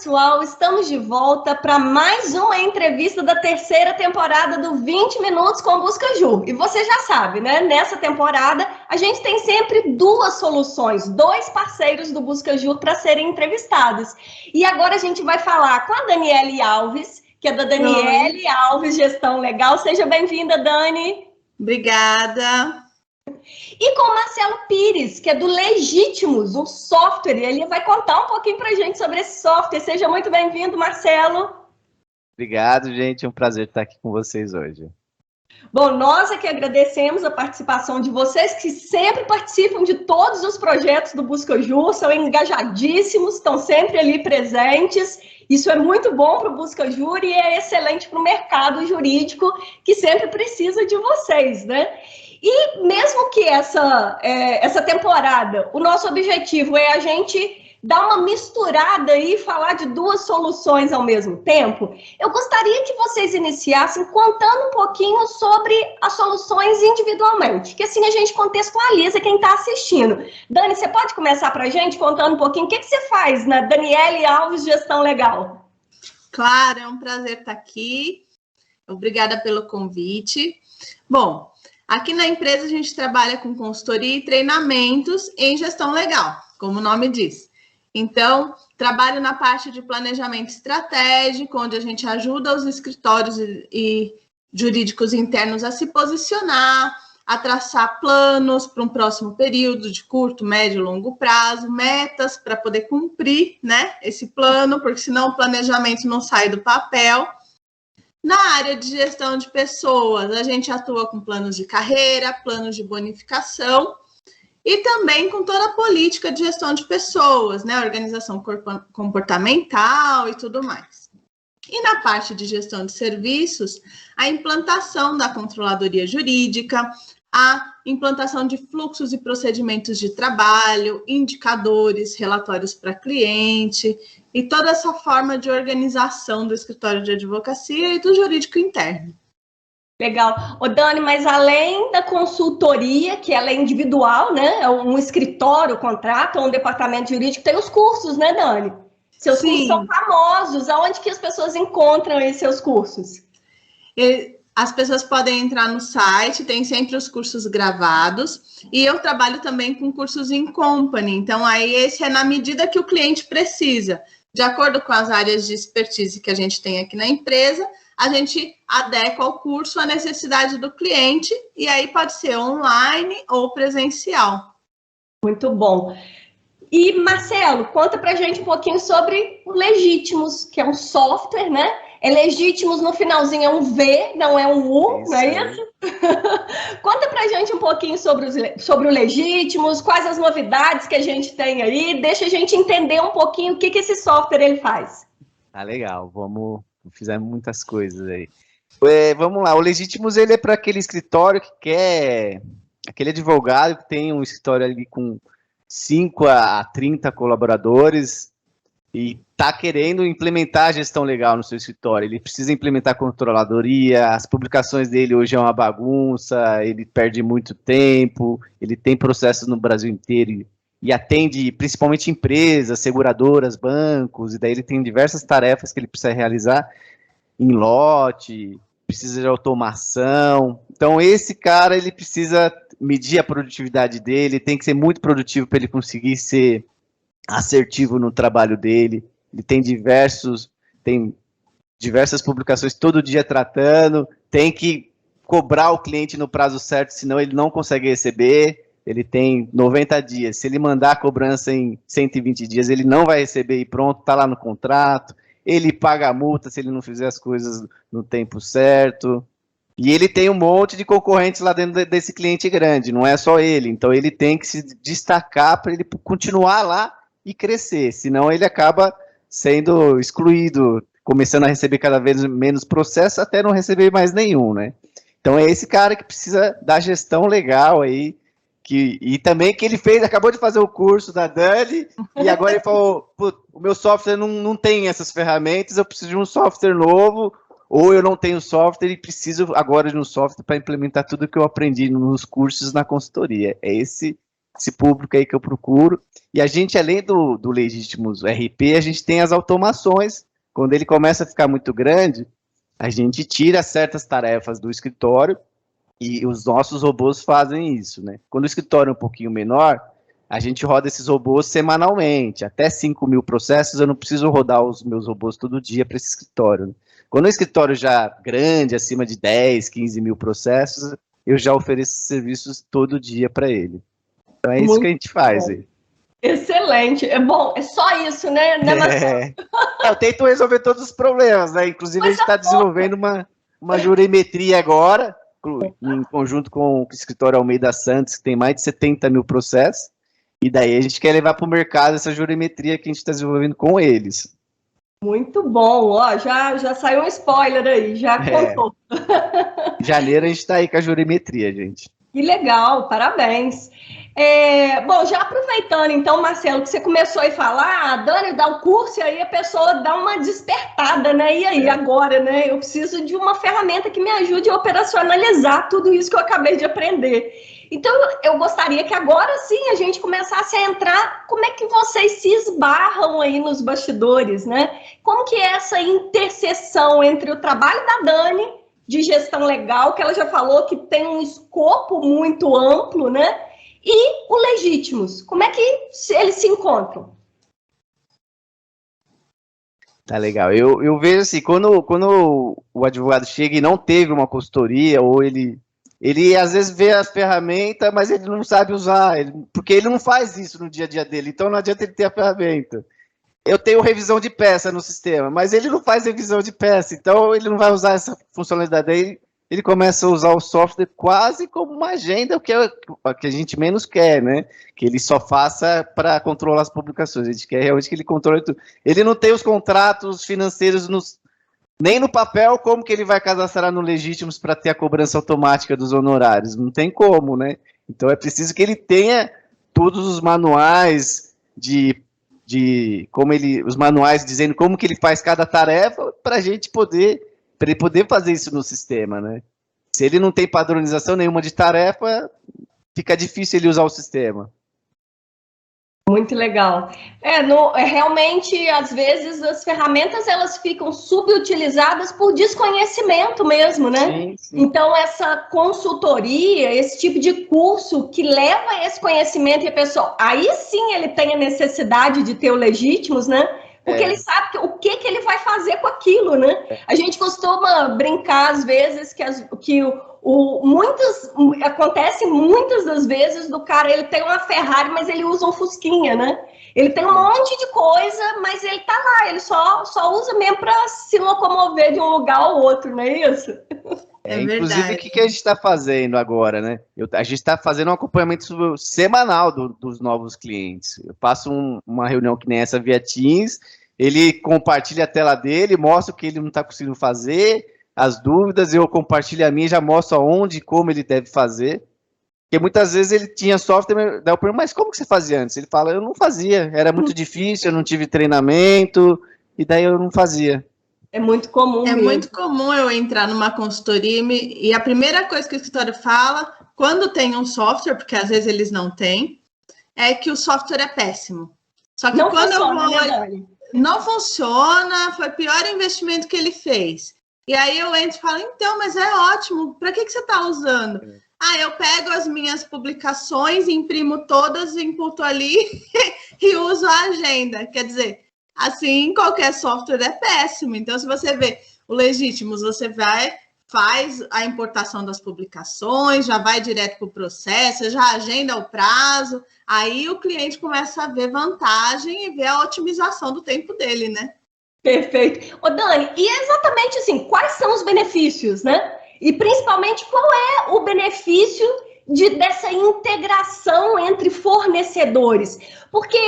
pessoal, estamos de volta para mais uma entrevista da terceira temporada do 20 Minutos com Buscaju. E você já sabe, né? Nessa temporada, a gente tem sempre duas soluções, dois parceiros do Buscaju para serem entrevistados. E agora a gente vai falar com a Daniele Alves, que é da Daniele Alves Gestão Legal. Seja bem-vinda, Dani. Obrigada. E com o Marcelo Pires, que é do Legítimos, um software, e ele vai contar um pouquinho para a gente sobre esse software. Seja muito bem-vindo, Marcelo. Obrigado, gente. É um prazer estar aqui com vocês hoje. Bom, nós é que agradecemos a participação de vocês, que sempre participam de todos os projetos do Buscaju, são engajadíssimos, estão sempre ali presentes. Isso é muito bom para o Buscaju e é excelente para o mercado jurídico, que sempre precisa de vocês, né? E mesmo que essa temporada, o nosso objetivo é a gente dar uma misturada aí e falar de duas soluções ao mesmo tempo, eu gostaria que vocês iniciassem contando um pouquinho sobre as soluções individualmente, que assim a gente contextualiza quem está assistindo. Dani, você pode começar para a gente contando um pouquinho o que você faz na Daniele Alves Gestão Legal? Claro, é um prazer estar aqui. Obrigada pelo convite. Bom, aqui na empresa a gente trabalha com consultoria e treinamentos em gestão legal, como o nome diz. Então, trabalho na parte de planejamento estratégico, onde a gente ajuda os escritórios e jurídicos internos a se posicionar, a traçar planos para um próximo período de curto, médio e longo prazo, metas para poder cumprir, né, esse plano, porque senão o planejamento não sai do papel. Na área de gestão de pessoas, a gente atua com planos de carreira, planos de bonificação e também com toda a política de gestão de pessoas, né? Organização comportamental e tudo mais. E na parte de gestão de serviços, a implantação da controladoria jurídica, a implantação de fluxos e procedimentos de trabalho, indicadores, relatórios para cliente e toda essa forma de organização do escritório de advocacia e do jurídico interno. Legal. Ô, Dani, mas além da consultoria, que ela é individual, né? É um escritório, contrata, um departamento jurídico, tem os cursos, né, Dani? Seus cursos são famosos. Aonde que as pessoas encontram esses seus cursos? As pessoas podem entrar no site, tem sempre os cursos gravados, e eu trabalho também com cursos in company, então aí esse é na medida que o cliente precisa. De acordo com as áreas de expertise que a gente tem aqui na empresa, a gente adequa ao curso à necessidade do cliente, e aí pode ser online ou presencial. Muito bom. E, Marcelo, conta pra gente um pouquinho sobre o Legítimos, que é um software, né? É Legítimos, no finalzinho é um V, não é um U, não é isso? Conta pra gente um pouquinho sobre o Legítimos, quais as novidades que a gente tem aí, deixa a gente entender um pouquinho o que esse software ele faz. Ah, legal, fizemos muitas coisas aí. Vamos lá, o Legítimos ele é para aquele escritório que quer, aquele advogado que tem um escritório ali com 5 a 30 colaboradores e está querendo implementar a gestão legal no seu escritório. Ele precisa implementar a controladoria, as publicações dele hoje é uma bagunça, ele perde muito tempo, ele tem processos no Brasil inteiro e atende principalmente empresas, seguradoras, bancos, e daí ele tem diversas tarefas que ele precisa realizar em lote, precisa de automação. Então esse cara, ele precisa medir a produtividade dele, tem que ser muito produtivo para ele conseguir ser assertivo no trabalho dele. Ele tem diversas publicações todo dia tratando, tem que cobrar o cliente no prazo certo, senão ele não consegue receber. Ele tem 90 dias, se ele mandar a cobrança em 120 dias, ele não vai receber e pronto, está lá no contrato. Ele paga a multa se ele não fizer as coisas no tempo certo. E ele tem um monte de concorrentes lá dentro desse cliente grande, não é só ele. Então ele tem que se destacar para ele continuar lá e crescer, senão ele acaba sendo excluído, começando a receber cada vez menos processo, até não receber mais nenhum, né? Então é esse cara que precisa da gestão legal aí, e também que ele acabou de fazer o curso da Dani, e agora ele falou, o meu software não tem essas ferramentas, eu preciso de um software novo, ou eu não tenho software e preciso agora de um software para implementar tudo que eu aprendi nos cursos na consultoria. É esse esse público aí que eu procuro. E a gente, além do Legítimos RP, a gente tem as automações. Quando ele começa a ficar muito grande, a gente tira certas tarefas do escritório e os nossos robôs fazem isso, né? Quando o escritório é um pouquinho menor, a gente roda esses robôs semanalmente, até 5.000 processos, eu não preciso rodar os meus robôs todo dia para esse escritório, né? Quando o escritório já grande, acima de 10, 15 mil processos, eu já ofereço serviços todo dia para ele. Então é isso Muito que a gente faz aí. Excelente. É bom, é só isso, né, Marcelo? Eu tento resolver todos os problemas, né? Inclusive, a gente está desenvolvendo uma jurimetria agora, em conjunto com o escritório Almeida Santos, que tem mais de 70 mil processos, e daí a gente quer levar para o mercado essa jurimetria que a gente está desenvolvendo com eles. Muito bom, ó, já saiu um spoiler aí, já contou. Em janeiro a gente está aí com a jurimetria, gente. Que legal, parabéns. Bom, já aproveitando então, Marcelo, que você começou a falar, Dani, dá o curso e aí a pessoa dá uma despertada, né? E aí, agora, né? Eu preciso de uma ferramenta que me ajude a operacionalizar tudo isso que eu acabei de aprender. Então, eu gostaria que agora sim a gente começasse a entrar, como é que vocês se esbarram aí nos bastidores, né? Como que é essa interseção entre o trabalho da Dani, de gestão legal, que ela já falou que tem um escopo muito amplo, né? E o Legítimos, como é que eles se encontram? Tá legal. Eu vejo assim, quando o advogado chega e não teve uma consultoria, ou ele às vezes vê as ferramentas, mas ele não sabe usar, porque ele não faz isso no dia a dia dele, então não adianta ele ter a ferramenta. Eu tenho revisão de peça no sistema, mas ele não faz revisão de peça, então ele não vai usar essa funcionalidade aí. Ele começa a usar o software quase como uma agenda, o que a gente menos quer, né? Que ele só faça para controlar as publicações. A gente quer realmente que ele controle tudo. Ele não tem os contratos financeiros nem no papel, como que ele vai cadastrar no Legítimos para ter a cobrança automática dos honorários? Não tem como, né? Então é preciso que ele tenha todos os manuais os manuais dizendo como que ele faz cada tarefa para ele poder fazer isso no sistema, né? Se ele não tem padronização nenhuma de tarefa, fica difícil ele usar o sistema. Muito legal. Realmente, às vezes, as ferramentas elas ficam subutilizadas por desconhecimento mesmo, né? Sim, sim. Então, essa consultoria, esse tipo de curso que leva a esse conhecimento e a pessoa, aí sim ele tem a necessidade de ter o Legítimos, né? Porque ele sabe o que ele vai fazer com aquilo, né? A gente costuma brincar, às vezes, acontece muitas das vezes do cara, ele tem uma Ferrari, mas ele usa um Fusquinha, né? Ele tem um monte de coisa, mas ele tá lá, ele só usa mesmo para se locomover de um lugar ao outro, não é isso? Inclusive, o que a gente está fazendo agora, né? A gente está fazendo um acompanhamento semanal dos novos clientes. Eu faço uma reunião que nem essa via Teams, ele compartilha a tela dele, mostra o que ele não está conseguindo fazer, as dúvidas, eu compartilho a minha, já mostro aonde e como ele deve fazer. Porque muitas vezes ele tinha software, daí eu pergunto, mas como que você fazia antes? Ele fala, eu não fazia, era muito difícil, eu não tive treinamento, e daí eu não fazia. É muito comum. É muito comum eu entrar numa consultoria e a primeira coisa que o escritório fala, quando tem um software, porque às vezes eles não têm, é que o software é péssimo. Só que quando eu vou, não funciona, foi o pior investimento que ele fez. E aí eu entro e falo, então, mas é ótimo, para que você está usando? Eu pego as minhas publicações, imprimo todas, imputo ali e uso a agenda. Quer dizer, assim, qualquer software é péssimo. Então, se você vê o Legítimos, você faz a importação das publicações, já vai direto para o processo, já agenda o prazo, aí o cliente começa a ver vantagem e ver a otimização do tempo dele, né? Perfeito. Ô, Dani, e exatamente assim, quais são os benefícios, né? E principalmente, qual é o benefício dessa integração entre fornecedores? Porque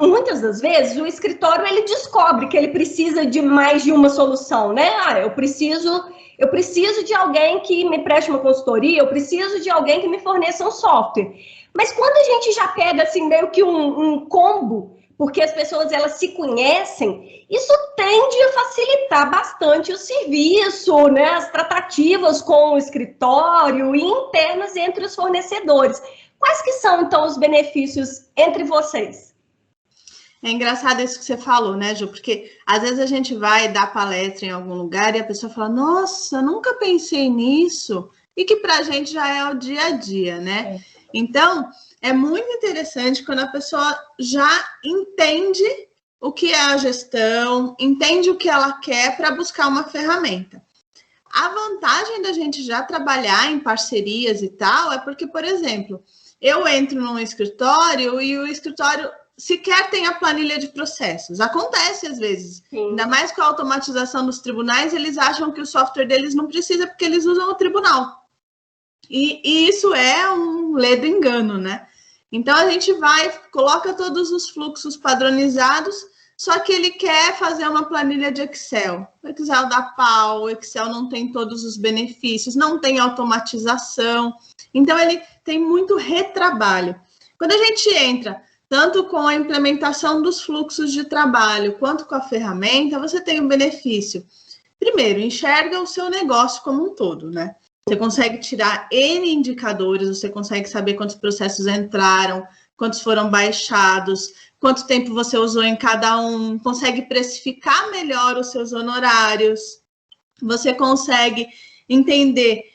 muitas das vezes o escritório ele descobre que ele precisa de mais de uma solução, né? Eu preciso de alguém que me preste uma consultoria, eu preciso de alguém que me forneça um software. Mas quando a gente já pega assim meio que um combo, porque as pessoas elas se conhecem, isso tende a facilitar bastante o serviço, né? As tratativas com o escritório e internas entre os fornecedores. Quais que são, então, os benefícios entre vocês? É engraçado isso que você falou, né, Ju? Porque às vezes a gente vai dar palestra em algum lugar e a pessoa fala, nossa, nunca pensei nisso. E que para a gente já é o dia a dia, né? Então, é muito interessante quando a pessoa já entende o que é a gestão, entende o que ela quer para buscar uma ferramenta. A vantagem da gente já trabalhar em parcerias e tal é porque, por exemplo, eu entro num escritório e o escritório sequer tem a planilha de processos. Acontece às vezes. Sim. Ainda mais com a automatização dos tribunais, eles acham que o software deles não precisa porque eles usam o tribunal. E isso é um ledo engano, né? Então, a gente coloca todos os fluxos padronizados, só que ele quer fazer uma planilha de Excel. O Excel dá pau, o Excel não tem todos os benefícios, não tem automatização. Então, ele tem muito retrabalho. Quando a gente entra, tanto com a implementação dos fluxos de trabalho, quanto com a ferramenta, você tem um benefício. Primeiro, enxerga o seu negócio como um todo, né? Você consegue tirar N indicadores, você consegue saber quantos processos entraram, quantos foram baixados, quanto tempo você usou em cada um, consegue precificar melhor os seus honorários, você consegue entender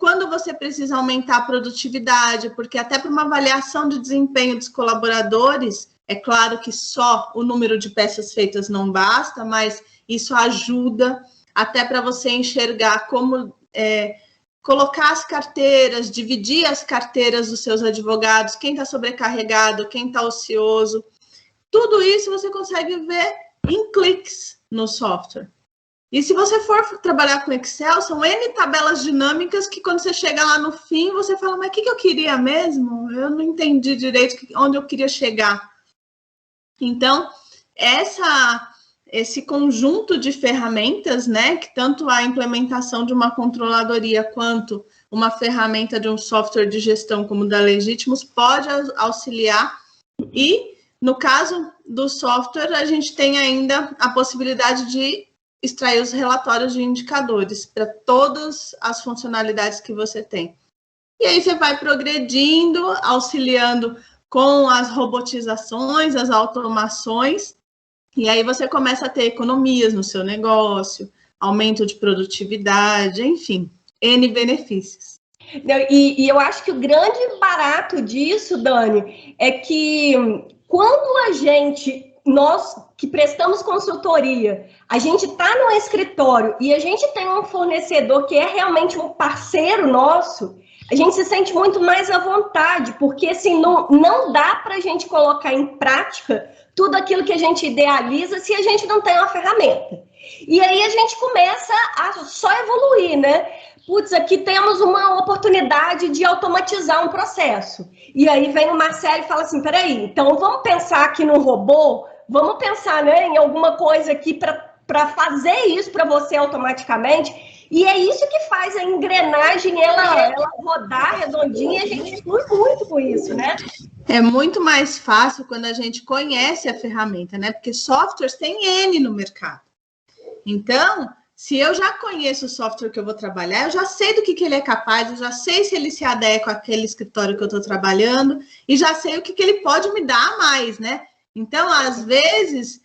quando você precisa aumentar a produtividade, porque até para uma avaliação de desempenho dos colaboradores, é claro que só o número de peças feitas não basta, mas isso ajuda até para você enxergar como colocar as carteiras, dividir as carteiras dos seus advogados, quem está sobrecarregado, quem está ocioso. Tudo isso você consegue ver em cliques no software. E se você for trabalhar com Excel, são N tabelas dinâmicas que quando você chega lá no fim, você fala, mas o que eu queria mesmo? Eu não entendi direito onde eu queria chegar. Então, esse conjunto de ferramentas, né, que tanto a implementação de uma controladoria quanto uma ferramenta de um software de gestão como o da Legítimos pode auxiliar. E, no caso do software, a gente tem ainda a possibilidade de extrair os relatórios de indicadores para todas as funcionalidades que você tem. E aí você vai progredindo, auxiliando com as robotizações, as automações, e aí você começa a ter economias no seu negócio, aumento de produtividade, enfim, N benefícios. E eu acho que o grande barato disso, Dani, é que quando nós que prestamos consultoria, a gente está no escritório e a gente tem um fornecedor que é realmente um parceiro nosso, a gente se sente muito mais à vontade, porque assim, não dá para a gente colocar em prática tudo aquilo que a gente idealiza se a gente não tem uma ferramenta. E aí a gente começa a só evoluir, né? Putz, aqui temos uma oportunidade de automatizar um processo. E aí vem o Marcelo e fala assim, peraí, então vamos pensar aqui no robô, vamos pensar, né, em alguma coisa aqui para fazer isso para você automaticamente. E é isso que faz a engrenagem ela rodar redondinha, e a gente flui muito com isso, né? É muito mais fácil quando a gente conhece a ferramenta, né? Porque softwares tem N no mercado. Então, se eu já conheço o software que eu vou trabalhar, eu já sei do que ele é capaz, eu já sei se ele se adequa àquele escritório que eu estou trabalhando e já sei o que ele pode me dar a mais, né? Então, às vezes,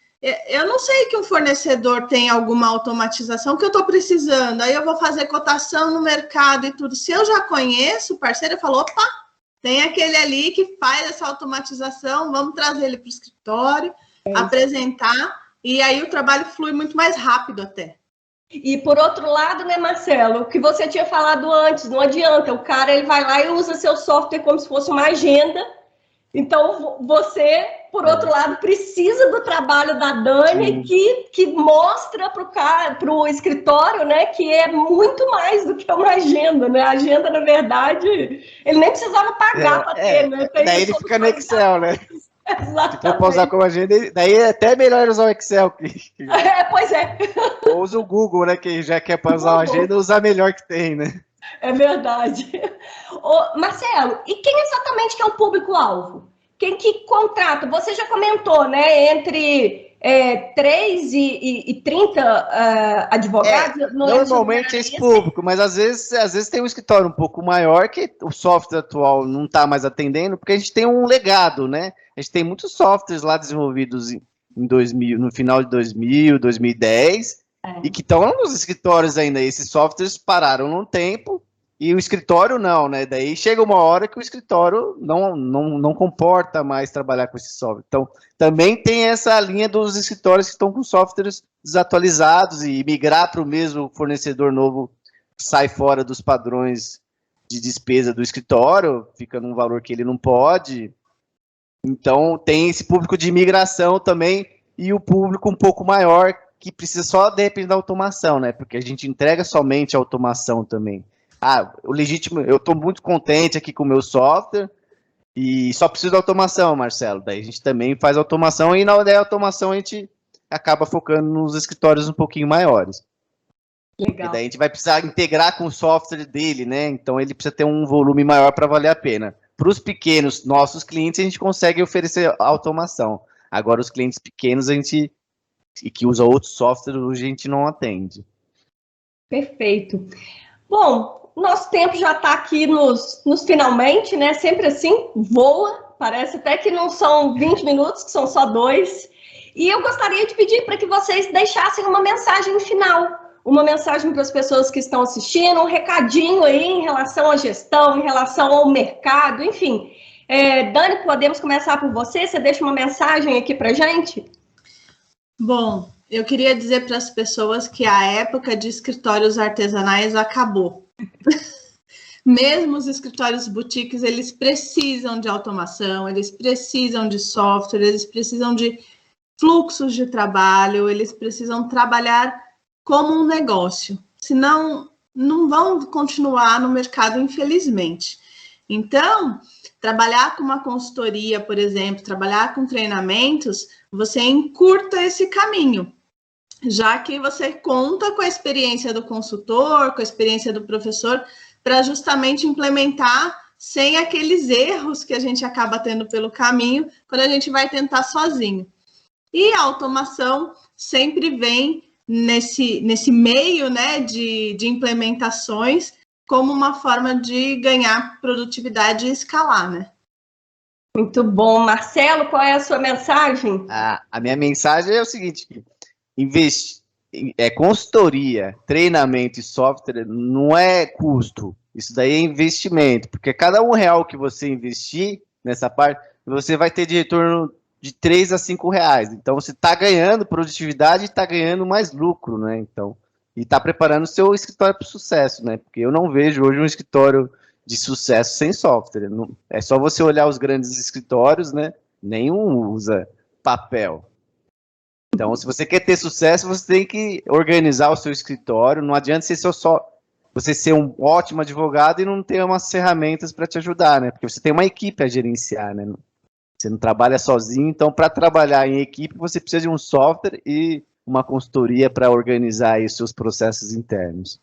eu não sei que um fornecedor tem alguma automatização que eu estou precisando, aí eu vou fazer cotação no mercado e tudo. Se eu já conheço o parceiro, eu falo, opa, tem aquele ali que faz essa automatização, vamos trazer ele para o escritório, apresentar, e aí o trabalho flui muito mais rápido até. E por outro lado, né, Marcelo, o que você tinha falado antes, não adianta, o cara ele vai lá e usa seu software como se fosse uma agenda. Então, você, por outro lado, precisa do trabalho da Dani, que mostra para o escritório, né, que é muito mais do que uma agenda, né? A agenda, na verdade, ele nem precisava pagar para ter, né? Daí ele fica no Excel, né? Exatamente. Se for para usar como agenda, daí é até melhor usar o Excel. Pois é. Ou usa o Google, né, que já quer para usar uma agenda, usar melhor que tem, né? É verdade. Ô, Marcelo, e quem exatamente que é o público-alvo? Quem que contrata? Você já comentou, né? Entre 3 e 30 advogados. Normalmente é esse público, mas às vezes tem um escritório um pouco maior que o software atual não está mais atendendo, porque a gente tem um legado, né? A gente tem muitos softwares lá desenvolvidos em 2000, no final de 2000, 2010, e que estão nos escritórios ainda. Esses softwares pararam num tempo, e o escritório não, né? Daí chega uma hora que o escritório não comporta mais trabalhar com esse software. Então, também tem essa linha dos escritórios que estão com softwares desatualizados e migrar para o mesmo fornecedor novo sai fora dos padrões de despesa do escritório, fica num valor que ele não pode. Então, tem esse público de migração também e o público um pouco maior que precisa só, de repente, da automação, né? Porque a gente entrega somente a automação também. O legítimo, eu estou muito contente aqui com o meu software e só preciso da automação, Marcelo. Daí a gente também faz automação e na hora da automação a gente acaba focando nos escritórios um pouquinho maiores. Legal. E daí a gente vai precisar integrar com o software dele, né? Então ele precisa ter um volume maior para valer a pena. Para os pequenos, nossos clientes, a gente consegue oferecer automação. Agora, os clientes pequenos, e que usam outros softwares, a gente não atende. Perfeito. Bom, nosso tempo já está aqui nos finalmente, né? Sempre assim, voa. Parece até que não são 20 minutos, que são só 2. E eu gostaria de pedir para que vocês deixassem uma mensagem final. Uma mensagem para as pessoas que estão assistindo, um recadinho aí em relação à gestão, em relação ao mercado, enfim. Dani, podemos começar por você? Você deixa uma mensagem aqui para a gente? Bom, eu queria dizer para as pessoas que a época de escritórios artesanais acabou. Mesmo os escritórios boutiques, eles precisam de automação, eles precisam de software, eles precisam de fluxos de trabalho, eles precisam trabalhar como um negócio. Senão, não vão continuar no mercado, infelizmente. Então, trabalhar com uma consultoria, por exemplo, trabalhar com treinamentos, você encurta esse caminho, já que você conta com a experiência do consultor, com a experiência do professor, para justamente implementar sem aqueles erros que a gente acaba tendo pelo caminho, quando a gente vai tentar sozinho. E a automação sempre vem nesse meio, né, de implementações, como uma forma de ganhar produtividade e escalar, né? Muito bom. Marcelo, qual é a sua mensagem? A minha mensagem é o seguinte: consultoria, treinamento e software não é custo, isso daí é investimento, porque cada R$1 que você investir nessa parte, você vai ter de retorno de R$3 a R$5. Então você está ganhando produtividade e está ganhando mais lucro, né? Então, e está preparando o seu escritório para o sucesso, né? Porque eu não vejo hoje um escritório de sucesso sem software. Não, é só você olhar os grandes escritórios, né? Nenhum usa papel. Então, se você quer ter sucesso, você tem que organizar o seu escritório. Não adianta você ser um ótimo advogado e não ter umas ferramentas para te ajudar, né? Porque você tem uma equipe a gerenciar, né? Você não trabalha sozinho, então para trabalhar em equipe você precisa de um software e uma consultoria para organizar aí os seus processos internos.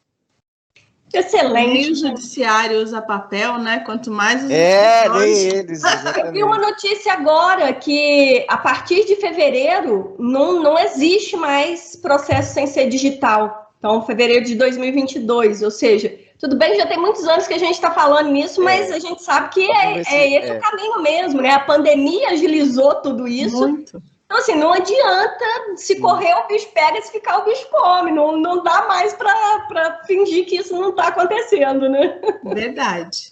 Excelente. Nem o judiciário usa papel, né? Quanto mais os nem eles, exatamente. Eu vi uma notícia agora que a partir de fevereiro não existe mais processo sem ser digital. Então, fevereiro de 2022, ou seja, tudo bem, já tem muitos anos que a gente está falando nisso, mas a gente sabe que esse o caminho mesmo, né? A pandemia agilizou tudo isso. Muito. Então, assim, não adianta, se correr o bicho pega, se ficar o bicho come. Não dá mais para fingir que isso não está acontecendo, né? Verdade.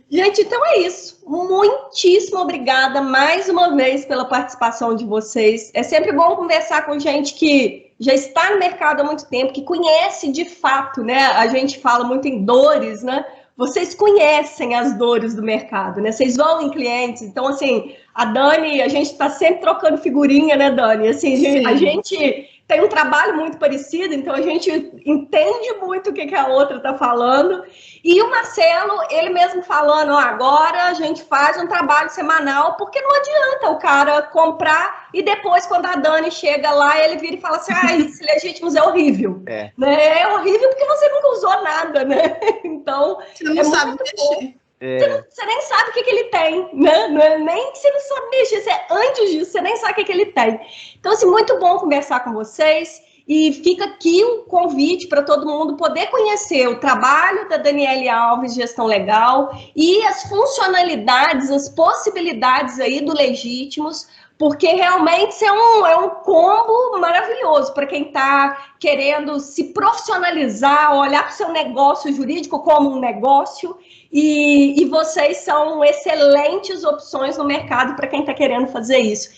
Gente, então é isso. Muitíssimo obrigada mais uma vez pela participação de vocês. É sempre bom conversar com gente que já está no mercado há muito tempo, que conhece de fato, né? A gente fala muito em dores, né? Vocês conhecem as dores do mercado, né? Vocês vão em clientes. Então, assim, a Dani, a gente está sempre trocando figurinha, né, Dani? Assim, a gente tem um trabalho muito parecido, então a gente entende muito o que a outra está falando. E o Marcelo, ele mesmo falando, agora a gente faz um trabalho semanal, porque não adianta o cara comprar e depois, quando a Dani chega lá, ele vira e fala assim, esse Legítimos é horrível. Né? É horrível porque você nunca usou nada, né? Então, você não sabe mexer. Você nem sabe o que ele tem, né? Não é nem que você não sabe mexer, antes disso, você nem sabe o que ele tem. Então, assim, muito bom conversar com vocês. E fica aqui um convite para todo mundo poder conhecer o trabalho da Daniele Alves, Gestão Legal, e as funcionalidades, as possibilidades aí do Legítimos, porque realmente é um combo maravilhoso para quem está querendo se profissionalizar, olhar para o seu negócio jurídico como um negócio, e vocês são excelentes opções no mercado para quem está querendo fazer isso.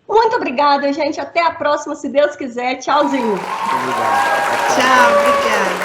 Muito obrigada, gente. Até a próxima, se Deus quiser. Tchauzinho. Obrigado. Tchau, obrigada.